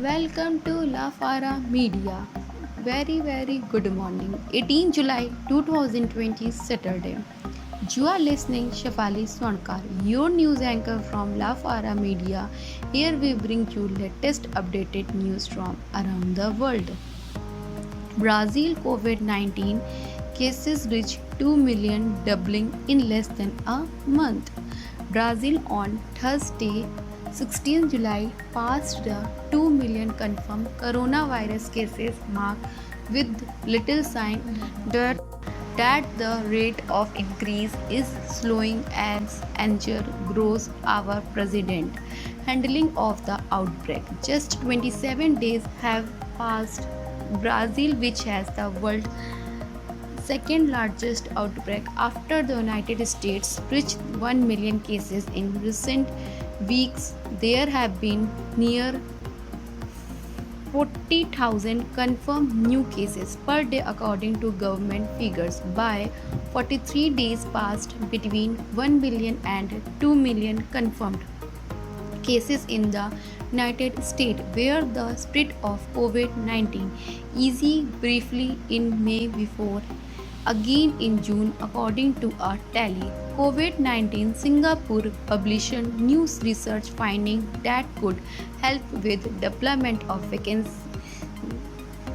Welcome to La Fara Media. Very good morning. 18 July 2020 Saturday. You are listening Shafali Swankar, your news anchor from La Fara Media. Here we bring you latest updated news from around the world. Brazil COVID-19 cases reach 2 million, doubling in less than a month. Brazil on Thursday, 16 July, passed the 2 million confirmed coronavirus cases mark with little sign that the rate of increase is slowing as anger grows. Our president handling of the outbreak. Just 27 days have passed. Brazil, which has the world's second largest outbreak after the United States, reached 1 million cases in recent weeks. There have been near 40,000 confirmed new cases per day according to government figures. By 43 days passed between 1 million and 2 million confirmed cases in the United States, where the spread of COVID-19 eased briefly in May before again in June, according to a tally. COVID-19 Singapore published new research finding that could help with development of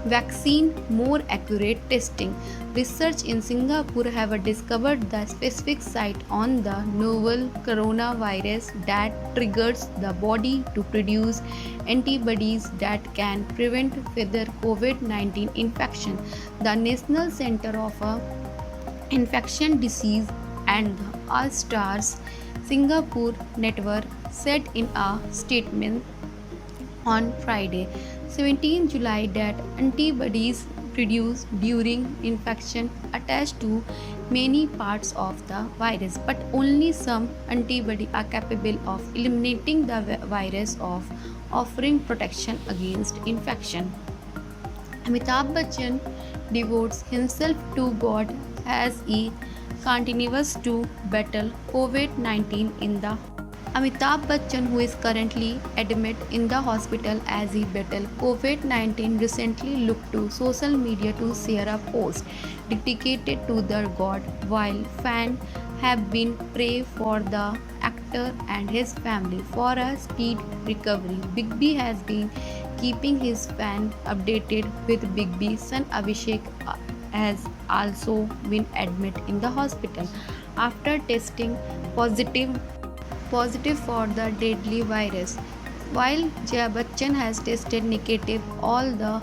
vaccine more accurate testing. Research in Singapore have discovered the specific site on the novel coronavirus that triggers the body to produce antibodies that can prevent further COVID-19 infection. The National Center of Infection Disease and the All Stars Singapore Network said in a statement on Friday, 17 July, that antibodies produced during infection attach to many parts of the virus, but only some antibodies are capable of eliminating the virus of offering protection against infection. Amitabh Bachchan devotes himself to God as he continues to battle COVID-19 in the Amitabh Bachchan, who is currently admitted in the hospital as he battles COVID-19, recently looked to social media to share a post dedicated to the god, while fans have been praying for the actor and his family for a speedy recovery. Big B has been keeping his fans updated with Big B's son Abhishek has also been admitted in the hospital after testing positive for the deadly virus. While Jaya Bachchan has tested negative, all the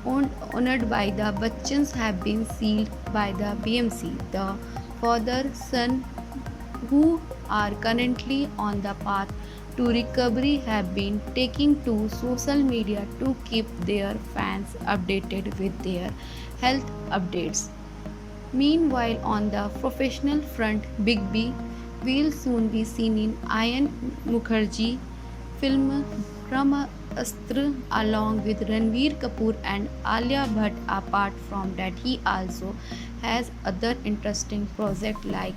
owned by the Bachchans have been sealed by the BMC. The father son, who are currently on the path to recovery, have been taking to social media to keep their fans updated with their health updates. Meanwhile, on the professional front, Big B will soon be seen in Ayan Mukherjee film Brahmastra along with Ranveer Kapoor and Alia Bhatt. Apart from that, he also has other interesting projects like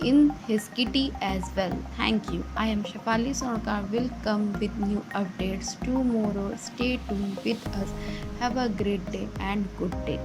in his kitty as well. Thank you. I am Shafali Sonakar. Will come with new updates tomorrow. Stay tuned with us. Have a great day and good day.